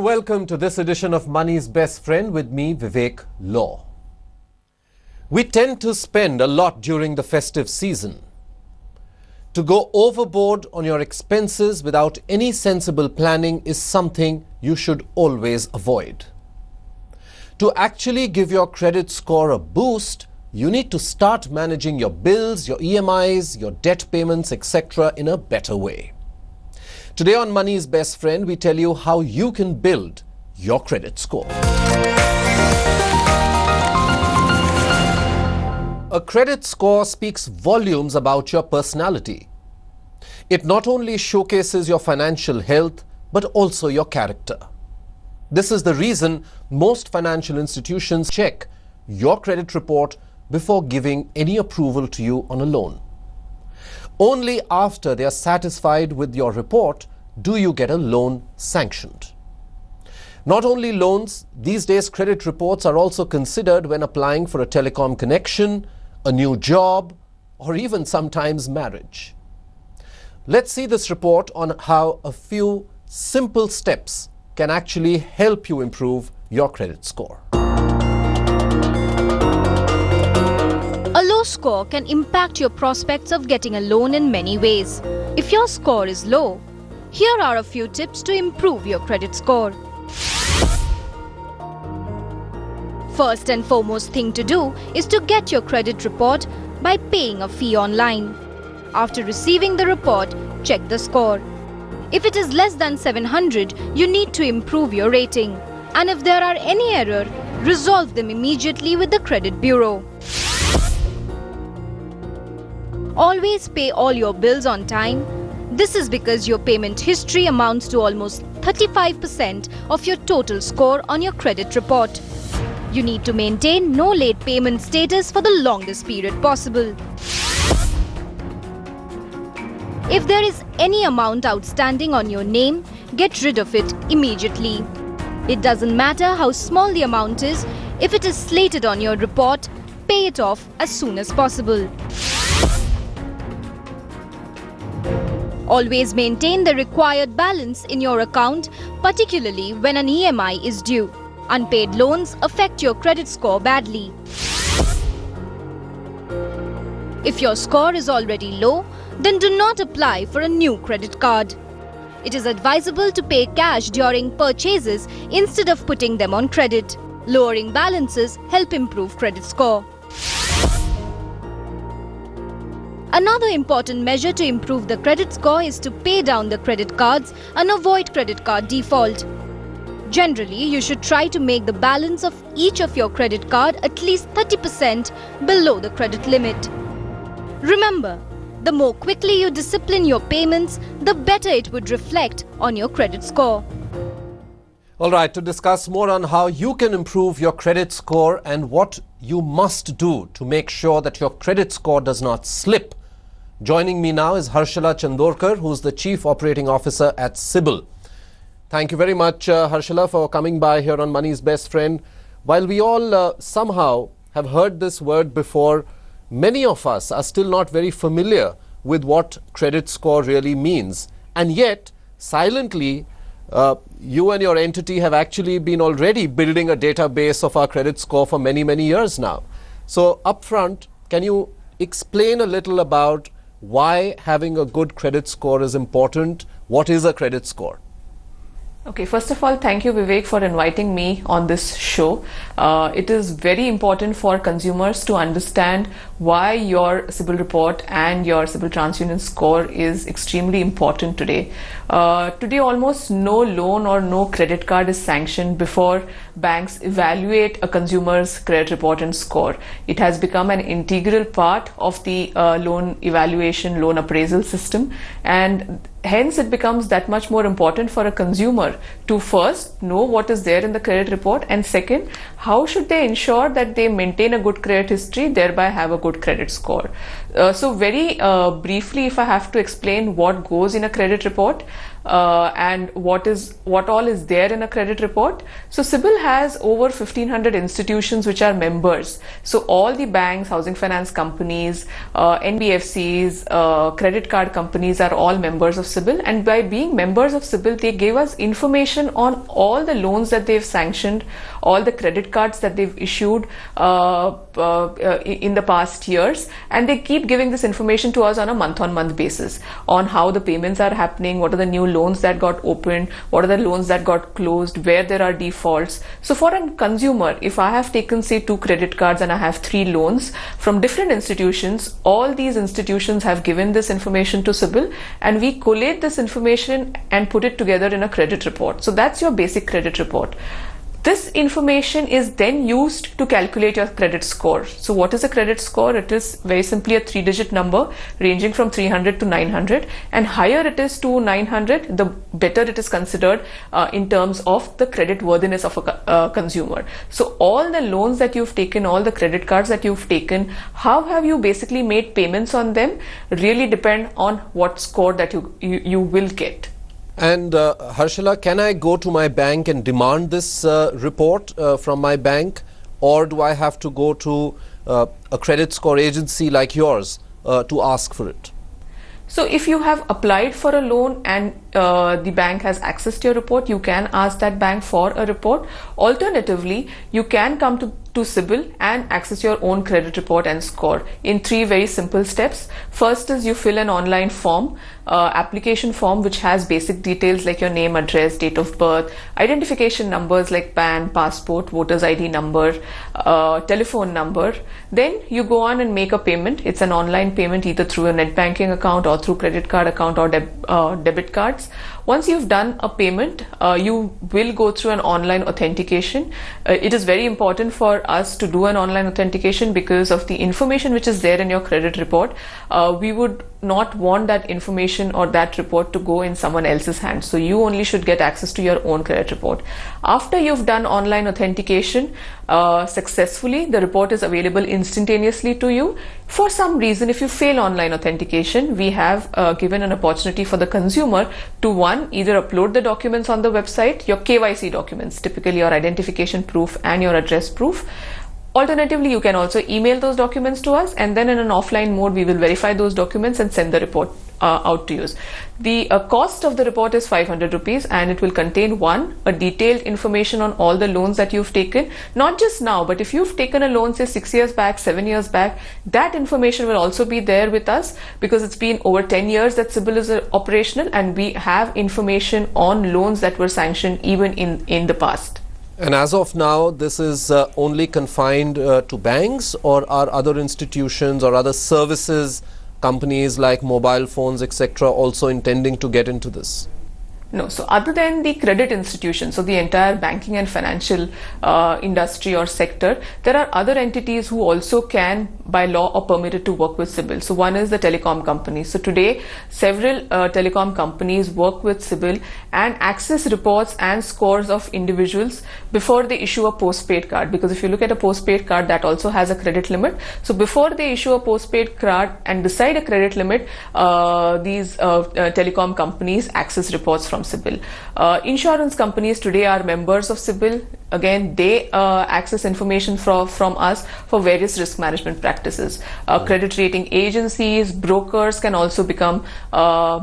welcome to this edition of Money's Best Friend with me, Vivek Law. We tend to spend a lot during the festive season. To go overboard on your expenses without any sensible planning is something you should always avoid. To actually give your credit score a boost, you need to start managing your bills, your EMIs, your debt payments, etc. in a better way. Today on Money's Best Friend, we tell you how you can build your credit score. A credit score speaks volumes about your personality. It not only showcases your financial health, but also your character. This is the reason most financial institutions check your credit report before giving any approval to you on a loan. Only after they are satisfied with your report do you get a loan sanctioned. Not only loans, these days credit reports are also considered when applying for a telecom connection, a new job, or even sometimes marriage. Let's see this report on how a few simple steps can actually help you improve your credit score. A low score can impact your prospects of getting a loan in many ways. If your score is low, here are a few tips to improve your credit score. First and foremost thing to do is to get your credit report by paying a fee online. After receiving the report, check the score. If it is less than 700, you need to improve your rating. And if there are any error, resolve them immediately with the credit bureau. Always pay all your bills on time. This is because your payment history amounts to almost 35% of your total score on your credit report. You need to maintain no late payment status for the longest period possible. If there is any amount outstanding on your name, get rid of it immediately. It doesn't matter how small the amount is, if it is slated on your report, pay it off as soon as possible. Always maintain the required balance in your account, particularly when an EMI is due. Unpaid loans affect your credit score badly. If your score is already low, then do not apply for a new credit card. It is advisable to pay cash during purchases instead of putting them on credit. Lowering balances help improve credit score. Another important measure to improve the credit score is to pay down the credit cards and avoid credit card default. Generally, you should try to make the balance of each of your credit card at least 30% below the credit limit. Remember, the more quickly you discipline your payments, the better it would reflect on your credit score. All right, to discuss more on how you can improve your credit score and what you must do to make sure that your credit score does not slip, joining me now is Harshala Chandorkar, who's the Chief Operating Officer at CIBIL. Thank you very much, Harshala, for coming by here on Money's Best Friend. While we all somehow have heard this word before, many of us are still not very familiar with what credit score really means. And yet, silently, you and your entity have actually been already building a database of our credit score for many, many years now. So upfront, can you explain a little about why having a good credit score is important? What is a credit score? Okay, first of all, thank you, Vivek, for inviting me on this show. It is very important for consumers to understand why your CIBIL report and your CIBIL TransUnion score is extremely important today. Today, almost no loan or no credit card is sanctioned before banks evaluate a consumer's credit report and score. It has become an integral part of the loan evaluation, loan appraisal system, and hence it becomes that much more important for a consumer to first know what is there in the credit report, and second, how should they ensure that they maintain a good credit history, thereby have a good credit score. So very briefly, if I have to explain what goes in a credit report, and what all is there in a credit report. So CIBIL has over 1,500 institutions which are members. So all the banks, housing finance companies, NBFCs, credit card companies are all members of CIBIL, and by being members of CIBIL, they gave us information on all the loans that they've sanctioned, all the credit cards that they've issued in the past years, and they keep giving this information to us on a month-on-month basis on how the payments are happening, what are the new loans that got opened, what are the loans that got closed, where there are defaults. So for a consumer, if I have taken say 2 credit cards and I have 3 loans from different institutions, all these institutions have given this information to CIBIL, and we collate this information and put it together in a credit report. So that's your basic credit report. This information is then used to calculate your credit score. So what is a credit score? It is very simply a 3-digit number ranging from 300 to 900, and higher it is to 900, the better it is considered in terms of the credit worthiness of a consumer. So all the loans that you've taken, all the credit cards that you've taken, how have you basically made payments on them really depend on what score that you will get. And Harshala, can I go to my bank and demand this report from my bank, or do I have to go to a credit score agency like yours to ask for it? So if you have applied for a loan and the bank has accessed your report, you can ask that bank for a report. Alternatively, you can come to CIBIL and access your own credit report and score in 3 very simple steps. First is you fill an online form, application form, which has basic details like your name, address, date of birth, identification numbers like PAN, passport, voter's ID number, telephone number. Then you go on and make a payment. It's an online payment either through a net banking account or through credit card account or debit cards. Once you've done a payment, you will go through an online authentication. It is very important for us to do an online authentication because of the information which is there in your credit report. We would not want that information or that report to go in someone else's hands. So you only should get access to your own credit report. After you've done online authentication successfully, the report is available instantaneously to you. For some reason, if you fail online authentication, we have given an opportunity for the consumer to either upload the documents on the website, your KYC documents, typically your identification proof and your address proof. Alternatively, you can also email those documents to us, and then in an offline mode, we will verify those documents and send the report out to you. The cost of the report is 500 rupees, and it will contain a detailed information on all the loans that you've taken, not just now, but if you've taken a loan say 6 years back, 7 years back, that information will also be there with us because it's been over 10 years that CIBIL is operational, and we have information on loans that were sanctioned even in the past. And as of now, this is only confined to banks, or are other institutions or other services, companies like mobile phones, etc., also intending to get into this? No, so other than the credit institutions, so the entire banking and financial industry or sector, there are other entities who also can by law are permitted to work with CIBIL. So one is the telecom companies. So today several telecom companies work with CIBIL and access reports and scores of individuals before they issue a postpaid card, because if you look at a postpaid card, that also has a credit limit. So before they issue a postpaid card and decide a credit limit, these telecom companies access reports from CIBIL. Insurance companies today are members of CIBIL. Again, they access information from us for various risk management practices. Credit rating agencies, brokers can also become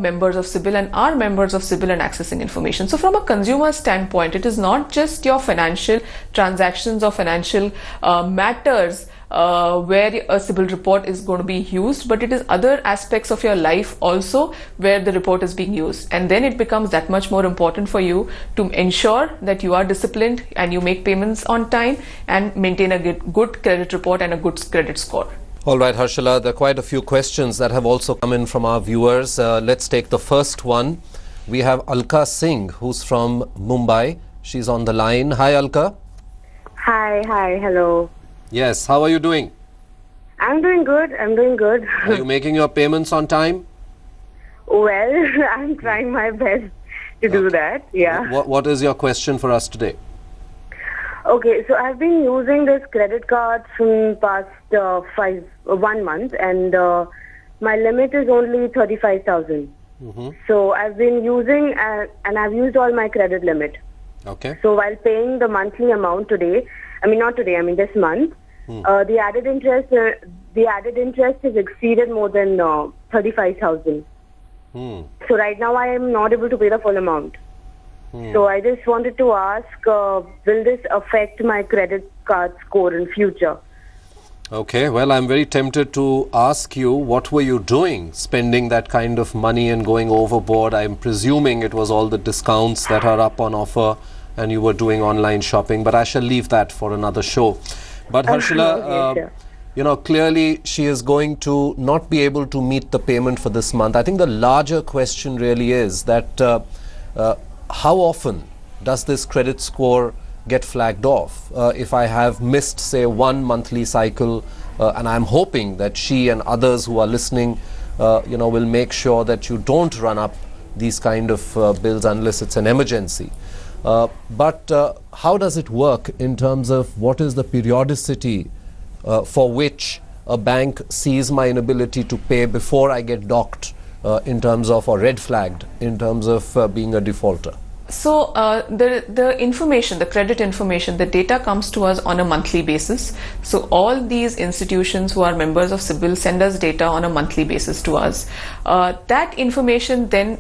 members of CIBIL and are members of CIBIL and accessing information. So from a consumer standpoint, it is not just your financial transactions or financial matters where a CIBIL report is going to be used, but it is other aspects of your life also where the report is being used. And then it becomes that much more important for you to ensure that you are disciplined and you make payments on time and maintain a good credit report and a good credit score. All right, Harshala, there are quite a few questions that have also come in from our viewers. Let's take the first one. We have Alka Singh, who's from Mumbai. She's on the line. Hi, Alka. Hi, hello. Yes, how are you doing? I'm doing good. Are you making your payments on time? Well, I'm trying my best to do that, yeah. What is your question for us today? Okay, so I've been using this credit card from past 1 month, and my limit is only 35,000. So I've been using and I've used all my credit limit. Okay. So while paying the monthly amount today, this month, the added interest has exceeded more than 35,000. So right now I am not able to pay the full amount. So I just wanted to ask, will this affect my credit card score in future? Okay, well, I'm very tempted to ask you, what were you doing spending that kind of money and going overboard? I'm presuming it was all the discounts that are up on offer and you were doing online shopping, but I shall leave that for another show. But Harshila, Okay, sure. clearly she is going to not be able to meet the payment for this month. I think the larger question really is that how often does this credit score get flagged off? If I have missed, say, one monthly cycle, and I'm hoping that she and others who are listening, will make sure that you don't run up these kind of bills unless it's an emergency. But how does it work in terms of what is the periodicity for which a bank sees my inability to pay before I get docked in terms of, or red flagged in terms of being a defaulter? So the information, the credit information, the data comes to us on a monthly basis. So all these institutions who are members of CIBIL send us data on a monthly basis to us. That information then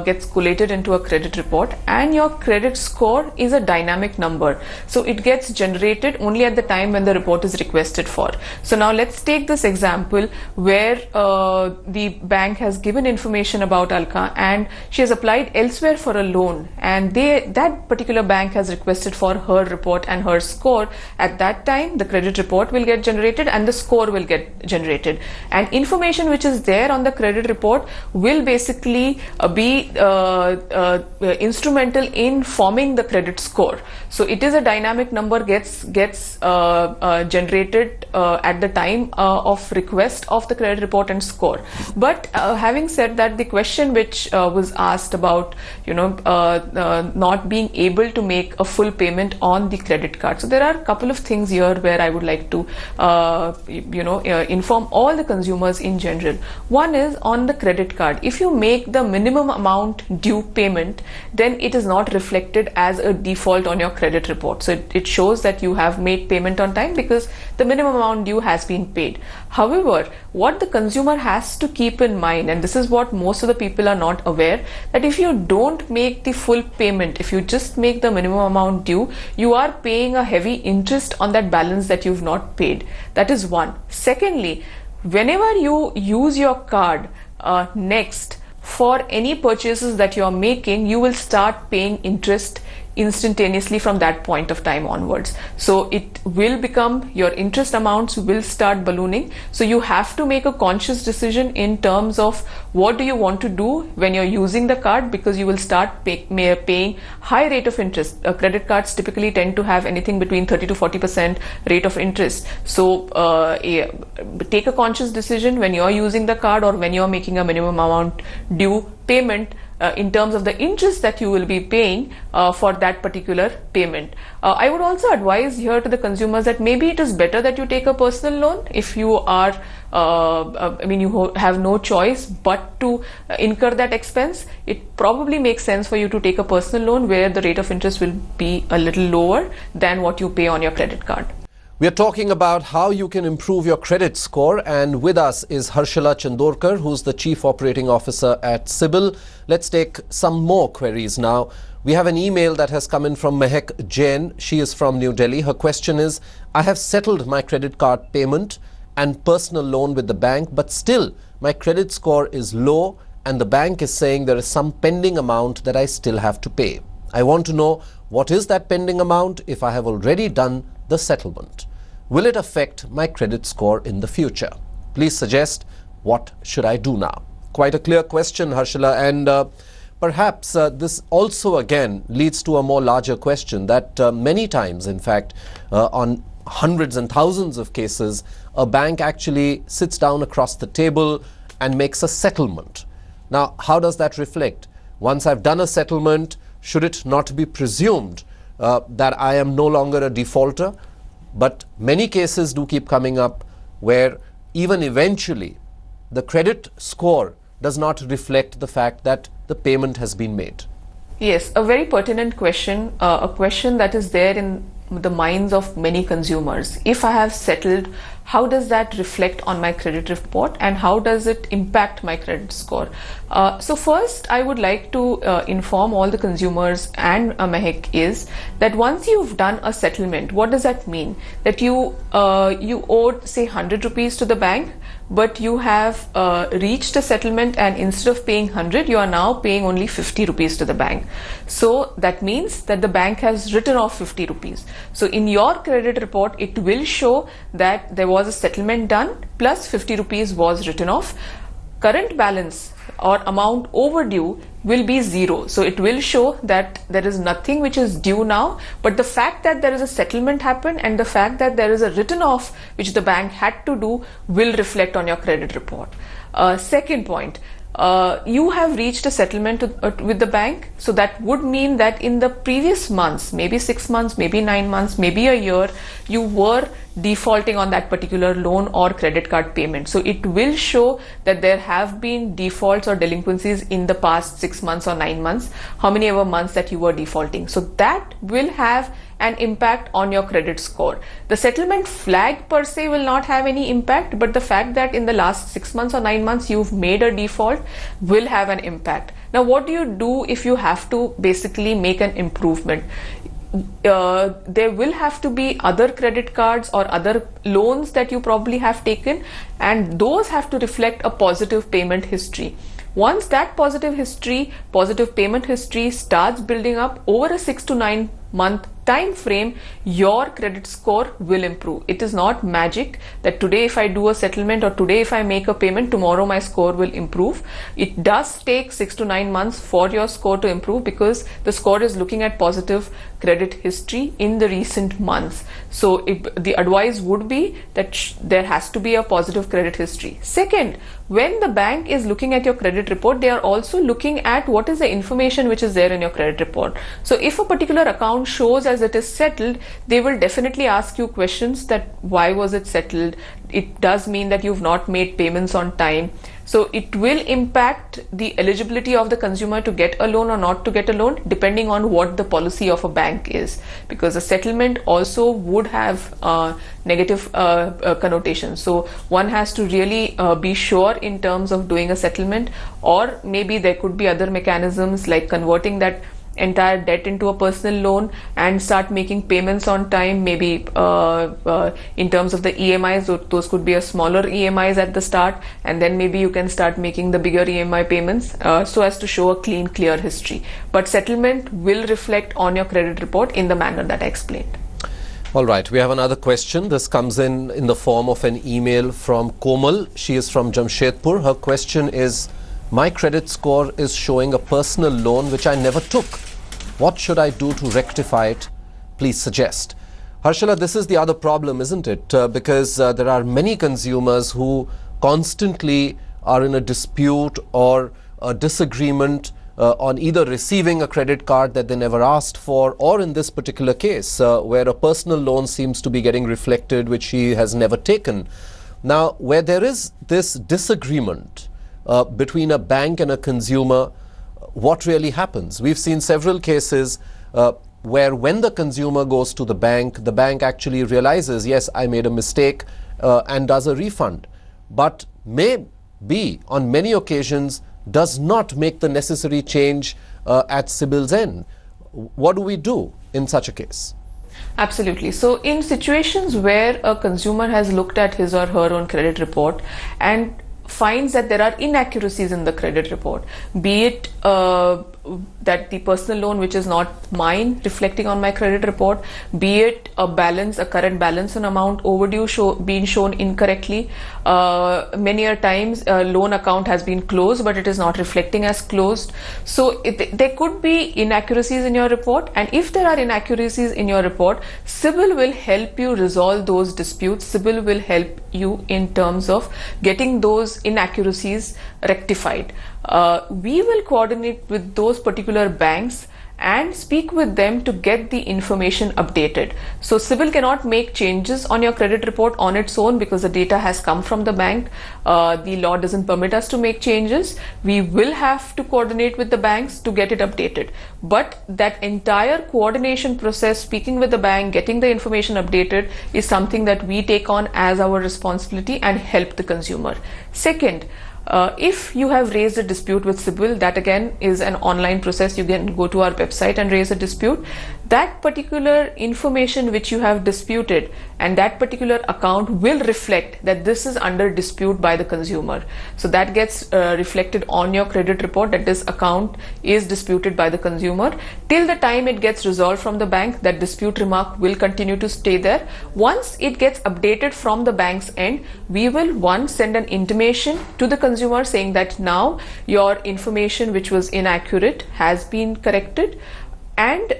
gets collated into a credit report, and your credit score is a dynamic number. So it gets generated only at the time when the report is requested for. So now let's take this example where the bank has given information about Alka and she has applied elsewhere for a loan, and that particular bank has requested for her report and her score. At that time, the credit report will get generated and the score will get generated. And information which is there on the credit report will basically be instrumental in forming the credit score. So it is a dynamic number, gets generated at the time of request of the credit report and score. But having said that, the question which was asked about, not being able to make a full payment on the credit card. So there are a couple of things here where I would like to, inform all the consumers in general. One is on the credit card. If you make the minimum amount due payment, then it is not reflected as a default on your credit report. So it shows that you have made payment on time because the minimum amount due has been paid. However, what the consumer has to keep in mind, and this is what most of the people are not aware, that if you don't make the full payment, if you just make the minimum amount due, you are paying a heavy interest on that balance that you've not paid. That is one. Secondly, whenever you use your card next for any purchases that you are making, you will start paying interest instantaneously from that point of time onwards. So it will become, your interest amounts will start ballooning. So you have to make a conscious decision in terms of what do you want to do when you're using the card, because you will start paying high rate of interest. Credit cards typically tend to have anything between 30 to 40% rate of interest. So take a conscious decision when you're using the card or when you're making a minimum amount due payment in terms of the interest that you will be paying for that particular payment. I would also advise here to the consumers that maybe it is better that you take a personal loan if you are you have no choice but to incur that expense. It probably makes sense for you to take a personal loan where the rate of interest will be a little lower than what you pay on your credit card. We are talking about how you can improve your credit score, and with us is Harshila Chandorkar, who's the Chief Operating Officer at CIBIL. Let's take some more queries now. We have an email that has come in from Mehak Jain. She is from New Delhi. Her question is, I have settled my credit card payment and personal loan with the bank, but still my credit score is low and the bank is saying there is some pending amount that I still have to pay. I want to know, what is that pending amount if I have already done the settlement? Will it affect my credit score in the future? Please suggest, what should I do now? Quite a clear question, Harshila, and perhaps this also again leads to a more larger question that many times, in fact, on hundreds and thousands of cases, a bank actually sits down across the table and makes a settlement. Now, how does that reflect? Once I've done a settlement, should it not be presumed that I am no longer a defaulter? But many cases do keep coming up where even eventually the credit score does not reflect the fact that the payment has been made? Yes, a very pertinent question, a question that is there in the minds of many consumers. If I have settled, how does that reflect on my credit report and how does it impact my credit score? So first, I would like to inform all the consumers and Mehak is that once you've done a settlement, what does that mean? That you owed say 100 rupees to the bank, but you have reached a settlement and instead of paying 100, you are now paying only 50 rupees to the bank. So that means that the bank has written off 50 rupees. So in your credit report, it will show that there was a settlement done plus 50 rupees was written off. Current balance or amount overdue will be zero. So it will show that there is nothing which is due now, but the fact that there is a settlement happened and the fact that there is a written off which the bank had to do will reflect on your credit report. Second point, you have reached a settlement with the bank. So that would mean that in the previous months, maybe 6 months, maybe 9 months, maybe a year, you were defaulting on that particular loan or credit card payment. So it will show that there have been defaults or delinquencies in the past 6 months or 9 months, how many ever months that you were defaulting. So that will have an impact on your credit score. The settlement flag per se will not have any impact, but the fact that in the last 6 months or 9 months you've made a default will have an impact. Now, what do you do if you have to basically make an improvement? There will have to be other credit cards or other loans that you probably have taken, and those have to reflect a positive payment history. Once that positive payment history starts building up over a 6 to 9 month time frame, your credit score will improve. It is not magic that today if I do a settlement or today if I make a payment, tomorrow my score will improve. It does take 6 to 9 months for your score to improve because the score is looking at positive credit history in the recent months. So the advice would be that there has to be a positive credit history. Second, when the bank is looking at your credit report, they are also looking at what is the information which is there in your credit report. So if a particular account shows as it is settled, they will definitely ask you questions that why was it settled? It does mean that you've not made payments on time. So it will impact the eligibility of the consumer to get a loan or not to get a loan depending on what the policy of a bank is, because a settlement also would have negative connotations. So one has to really be sure in terms of doing a settlement, or maybe there could be other mechanisms like converting that entire debt into a personal loan and start making payments on time. Maybe in terms of the EMIs, those could be a smaller EMIs at the start, and then maybe you can start making the bigger EMI payments so as to show a clean, clear history. But settlement will reflect on your credit report in the manner that I explained. All right, we have another question. This comes in the form of an email from Komal. She is from Jamshedpur. Her question is, my credit score is showing a personal loan which I never took. What should I do to rectify it? Please suggest. Harshala, this is the other problem, isn't it? Because there are many consumers who constantly are in a dispute or a disagreement on either receiving a credit card that they never asked for, or in this particular case where a personal loan seems to be getting reflected which he has never taken. Now, where there is this disagreement between a bank and a consumer, what really happens? We've seen several cases where when the consumer goes to the bank actually realizes, yes, I made a mistake and does a refund, but may be on many occasions does not make the necessary change at CIBIL's end. What do we do in such a case? Absolutely. So in situations where a consumer has looked at his or her own credit report and finds that there are inaccuracies in the credit report, be it that the personal loan which is not mine reflecting on my credit report, be it a current balance and amount overdue being shown incorrectly. Many a times a loan account has been closed but it is not reflecting as closed. So there could be inaccuracies in your report, and if there are inaccuracies in your report, CIBIL will help you resolve those disputes. CIBIL will help you in terms of getting those inaccuracies rectified. We will coordinate with those particular banks and speak with them to get the information updated. So CIBIL cannot make changes on your credit report on its own because the data has come from the bank. The law doesn't permit us to make changes. We will have to coordinate with the banks to get it updated. But that entire coordination process, speaking with the bank, getting the information updated, is something that we take on as our responsibility and help the consumer. Second, if you have raised a dispute with CIBIL, that again is an online process. You can go to our website and raise a dispute. That particular information which you have disputed and that particular account will reflect that this is under dispute by the consumer. So that gets reflected on your credit report that this account is disputed by the consumer. Till the time it gets resolved from the bank, that dispute remark will continue to stay there. Once it gets updated from the bank's end, we will send an intimation to the consumer saying that now your information which was inaccurate has been corrected, and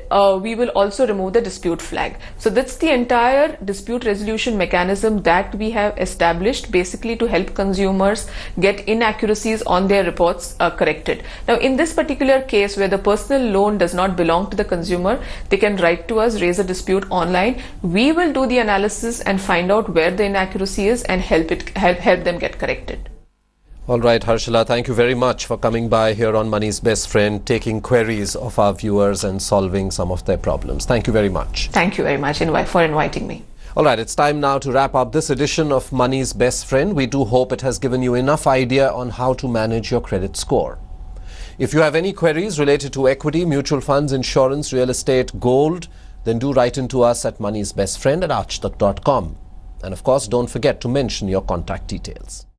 we will also remove the dispute flag. So that's the entire dispute resolution mechanism that we have established, basically to help consumers get inaccuracies on their reports corrected. Now in this particular case where the personal loan does not belong to the consumer, they can write to us, raise a dispute online. We will do the analysis and find out where the inaccuracy is and help them get corrected. All right, Harshila, thank you very much for coming by here on Money's Best Friend, taking queries of our viewers and solving some of their problems. Thank you very much. Thank you very much for inviting me. All right, it's time now to wrap up this edition of Money's Best Friend. We do hope it has given you enough idea on how to manage your credit score. If you have any queries related to equity, mutual funds, insurance, real estate, gold, then do write into us at moneysbestfriend@aajtak.com. And of course, don't forget to mention your contact details.